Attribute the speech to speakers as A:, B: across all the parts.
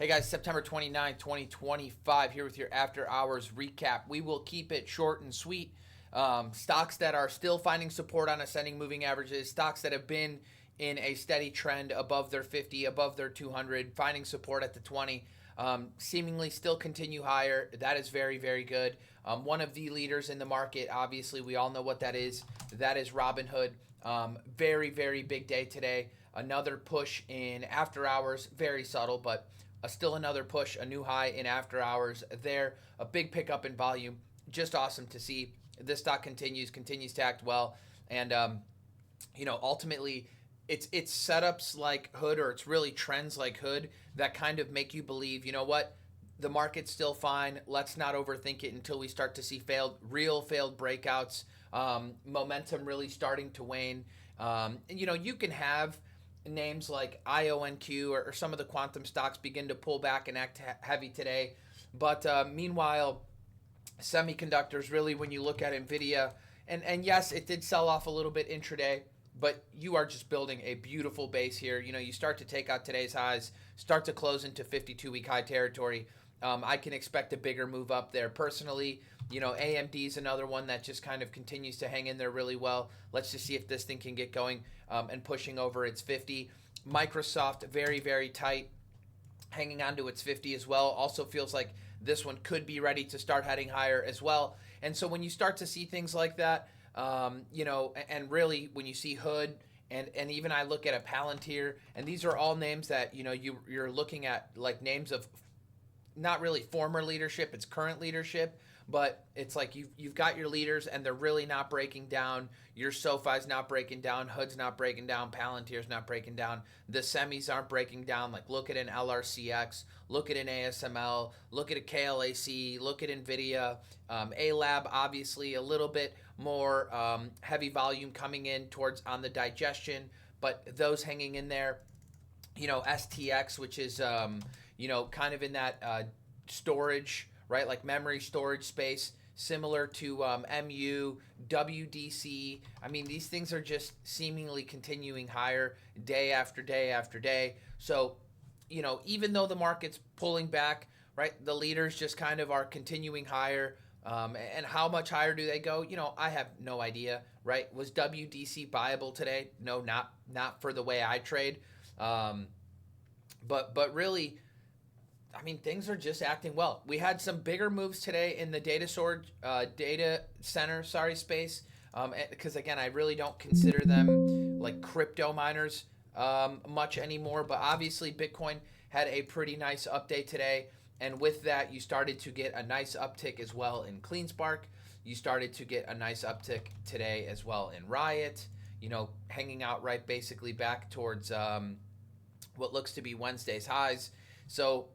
A: Hey guys, September 29th, 2025, here with your after hours recap. We will keep it short and sweet. Stocks that are still finding support on ascending moving averages, stocks that have been in a steady trend above their 50, above their 200, finding support at the 20, seemingly still continue higher. That is very, very good. One of the leaders in the market, obviously, we all know what that is. That is Robinhood. Very, very big day today. Another push in after hours, very subtle, but still another push, a new high in after hours there, a big pickup in volume. Just awesome to see. This stock continues to act well, and ultimately, it's setups like Hood, or it's really trends like Hood that kind of make you believe, you know what, the market's still fine. Let's not overthink it until we start to see real failed breakouts, momentum really starting to wane. You can have names like IONQ or some of the quantum stocks begin to pull back and act heavy today. But meanwhile, semiconductors, really, when you look at NVDA, and yes, it did sell off a little bit intraday, but you are just building a beautiful base here. You start to take out today's highs, start to close into 52-week high territory. I can expect a bigger move up there. Personally, AMD is another one that just kind of continues to hang in there really well. Let's just see if this thing can get going and pushing over its 50. Microsoft, very, very tight, hanging on to its 50 as well. Also feels like this one could be ready to start heading higher as well. And so when you start to see things like that, and really when you see Hood, and even I look at a Palantir, and these are all names that, you're looking at like names of not really former leadership, it's current leadership, but it's like you've got your leaders and they're really not breaking down. Your SoFi's not breaking down, Hood's not breaking down, Palantir's not breaking down, the semis aren't breaking down. Like look at an LRCX, look at an ASML, look at a KLAC, look at NVIDIA, A-Lab, obviously a little bit more heavy volume coming in towards on the digestion, but those hanging in there. STX, which is kind of in that storage, right? Like memory storage space, similar to MU, WDC. I mean, these things are just seemingly continuing higher day after day after day. So, even though the market's pulling back, right, the leaders just kind of are continuing higher. And how much higher do they go? I have no idea, right? Was WDC buyable today? No, not for the way I trade. But really, I mean, things are just acting well. We had some bigger moves today in the data center space, because again, I really don't consider them like crypto miners much anymore. But obviously, Bitcoin had a pretty nice update today, and with that, you started to get a nice uptick as well in CleanSpark. You started to get a nice uptick today as well in Riot. Hanging out right basically back towards what looks to be Wednesday's highs. So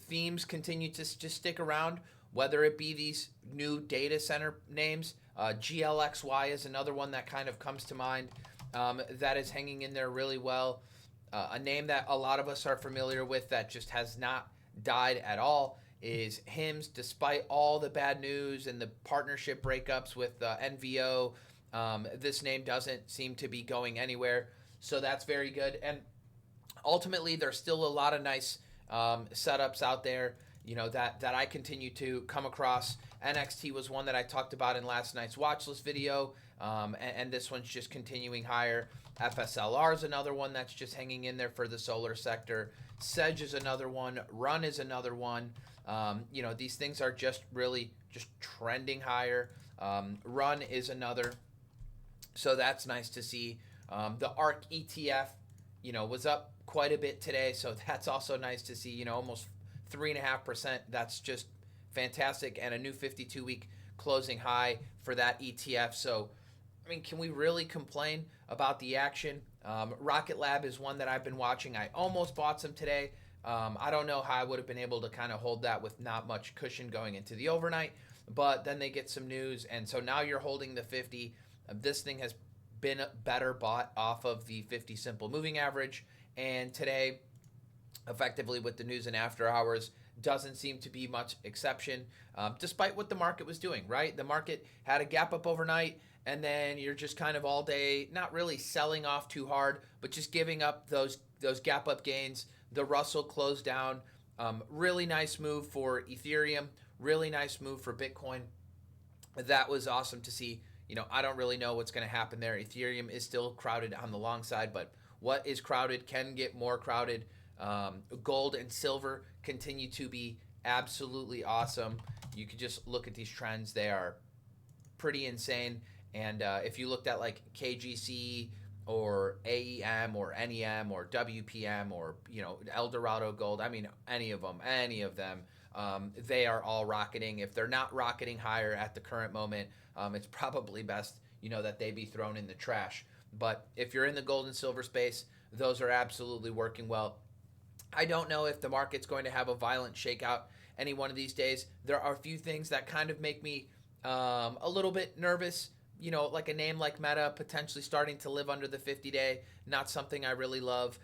A: themes continue to just stick around, whether it be these new data center names. GLXY is another one that kind of comes to mind, that is hanging in there really well. A name that a lot of us are familiar with that just has not died at all is HIMS, despite all the bad news and the partnership breakups with NVO. This name doesn't seem to be going anywhere, so that's very good. And ultimately, there's still a lot of nice setups out there, that I continue to come across. NXT was one that I talked about in last night's watch list video, and this one's just continuing higher. FSLR is another one that's just hanging in there for the solar sector. Sedge is another one. Run is another one. These things are just really just trending higher. Run is another, so that's nice to see. The ARC ETF, was up quite a bit today, so that's also nice to see. Almost 3.5%. That's just fantastic, and a new 52-week closing high for that ETF. So, I mean, can we really complain about the action? Rocket Lab is one that I've been watching. I almost bought some today. I don't know how I would have been able to kind of hold that with not much cushion going into the overnight, but then they get some news, and so now you're holding the 50. This thing has been better bought off of the 50 simple moving average, and today, effectively with the news and after hours, doesn't seem to be much exception, despite what the market was doing, right? The market had a gap up overnight, and then you're just kind of all day not really selling off too hard, but just giving up those gap up gains, The Russell closed down. Really nice move for Ethereum. Really nice move for Bitcoin. That was awesome to see. I don't really know what's going to happen there. Ethereum is still crowded on the long side, but what is crowded can get more crowded. Gold and silver continue to be absolutely awesome. You could just look at these trends. They are pretty insane. And if you looked at like KGC or AEM or NEM or WPM or Eldorado Gold, I mean any of them, they are all rocketing. If they're not rocketing higher at the current moment, it's probably best that they be thrown in the trash. But if you're in the gold and silver space, those are absolutely working well. I don't know if the market's going to have a violent shakeout any one of these days. There are a few things that kind of make me a little bit nervous. Like a name like Meta potentially starting to live under the 50-day, not something I really love.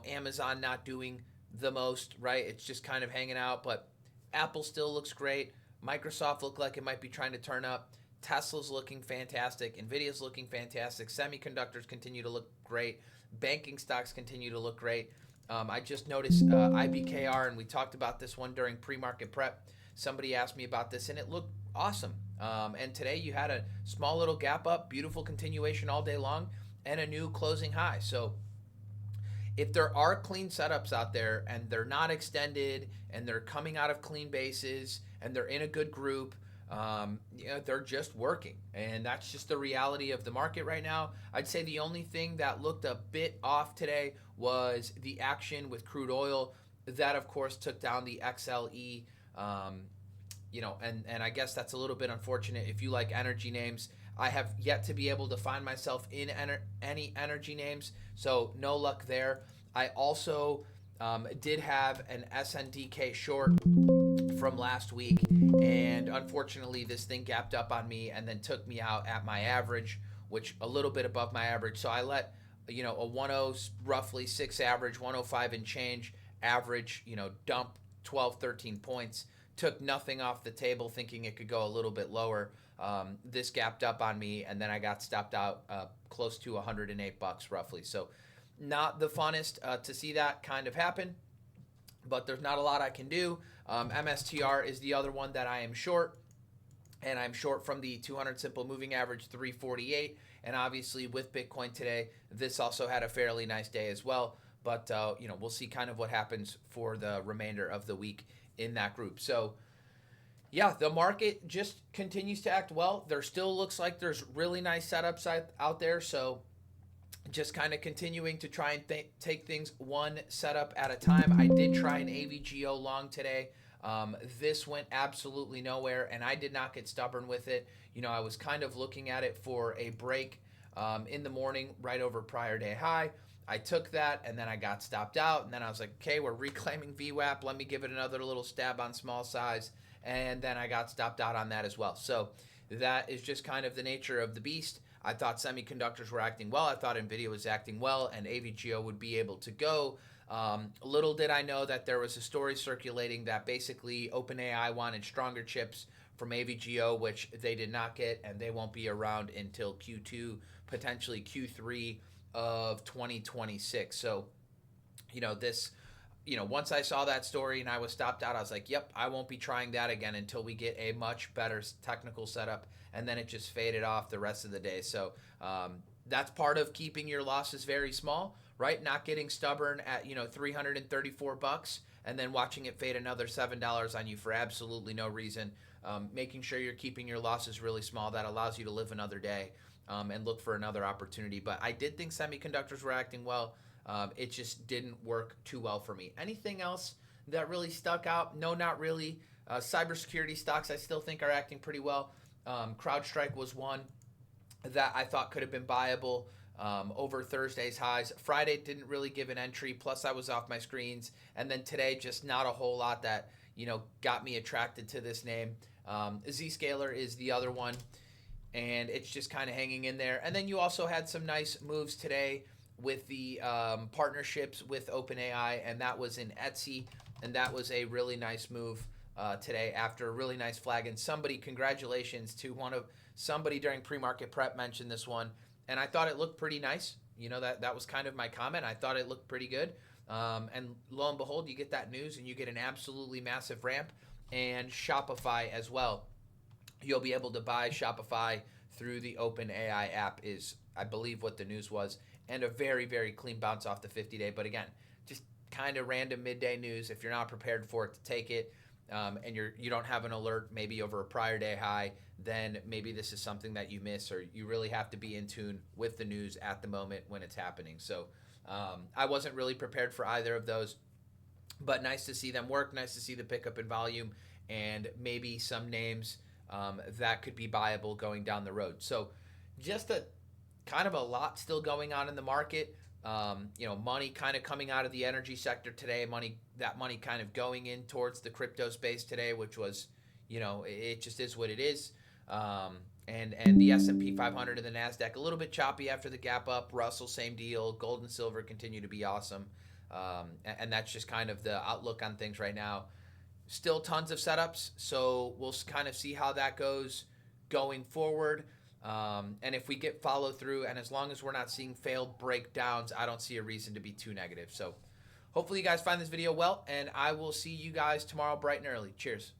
A: Amazon not doing the most, right? It's just kind of hanging out, but Apple still looks great. Microsoft looked like it might be trying to turn up. Tesla's looking fantastic. NVIDIA's looking fantastic. Semiconductors continue to look great. Banking stocks continue to look great. I just noticed IBKR, and we talked about this one during pre-market prep. Somebody asked me about this, and it looked awesome. And today you had a small little gap up, beautiful continuation all day long, and a new closing high. So if there are clean setups out there and they're not extended and they're coming out of clean bases and they're in a good group, they're just working. And that's just the reality of the market right now. I'd say the only thing that looked a bit off today was the action with crude oil. That, of course, took down the XLE. And I guess that's a little bit unfortunate if you like energy names. I have yet to be able to find myself in any energy names, so no luck there. I also did have an SNDK short from last week, and unfortunately this thing gapped up on me and then took me out at my average, which a little bit above my average. So I let a 1.0 roughly 6 average, 105 and change average, dump 12, 13 points. Took nothing off the table, thinking it could go a little bit lower. This gapped up on me, and then I got stopped out close to $108 roughly. So not the funnest to see that kind of happen, but there's not a lot I can do. MSTR is the other one that I am short, and I'm short from the 200 simple moving average 348. And obviously with Bitcoin today, this also had a fairly nice day as well. But we'll see kind of what happens for the remainder of the week in that group. So yeah, the market just continues to act well. There still looks like there's really nice setups out there. So just kind of continuing to try and take things one setup at a time. I did try an AVGO long today. This went absolutely nowhere, and I did not get stubborn with it. I was kind of looking at it for a break in the morning right over prior day high. I took that, and then I got stopped out, and then I was like, okay, we're reclaiming VWAP. Let me give it another little stab on small size, and then I got stopped out on that as well. So that is just kind of the nature of the beast. I thought semiconductors were acting well. I thought NVIDIA was acting well, and AVGO would be able to go. Little did I know that there was a story circulating that basically OpenAI wanted stronger chips from AVGO, which they did not get, and they won't be around until Q2, potentially Q3 of 2026. So, once I saw that story and I was stopped out, I was like, yep, I won't be trying that again until we get a much better technical setup. And then it just faded off the rest of the day. So that's part of keeping your losses very small, right? Not getting stubborn at, $334 and then watching it fade another $7 on you for absolutely no reason. Making sure you're keeping your losses really small. That allows you to live another day and look for another opportunity. But I did think semiconductors were acting well. It just didn't work too well for me. Anything else that really stuck out? No, not really. Cybersecurity stocks I still think are acting pretty well. CrowdStrike was one that I thought could have been buyable over Thursday's highs. Friday didn't really give an entry, plus I was off my screens. And then today, just not a whole lot that, got me attracted to this name. Zscaler is the other one, and it's just kind of hanging in there. And then you also had some nice moves today with the partnerships with OpenAI, and that was in Etsy, and that was a really nice move today after a really nice flag. And congratulations to somebody during pre-market prep mentioned this one, and I thought it looked pretty nice. That was kind of my comment. I thought it looked pretty good. And lo and behold, you get that news and you get an absolutely massive ramp. And Shopify as well. You'll be able to buy Shopify through the OpenAI app is, I believe, what the news was. And a very, very clean bounce off the 50-day. But again, just kind of random midday news. If you're not prepared for it to take it, and you don't have an alert maybe over a prior day high, then maybe this is something that you miss, or you really have to be in tune with the news at the moment when it's happening. So I wasn't really prepared for either of those, but nice to see them work. Nice to see the pickup in volume, and maybe some names that could be buyable going down the road. So just a kind of a lot still going on in the market. Money kind of coming out of the energy sector today. Money kind of going in towards the crypto space today, which was, it just is what it is. And the S&P 500 and the Nasdaq a little bit choppy after the gap up. Russell, same deal. Gold and silver continue to be awesome. And that's just kind of the outlook on things right now. Still tons of setups, so we'll kind of see how that goes going forward. And if we get follow through, and as long as we're not seeing failed breakdowns, I don't see a reason to be too negative. So hopefully you guys find this video well, and I will see you guys tomorrow bright and early. Cheers.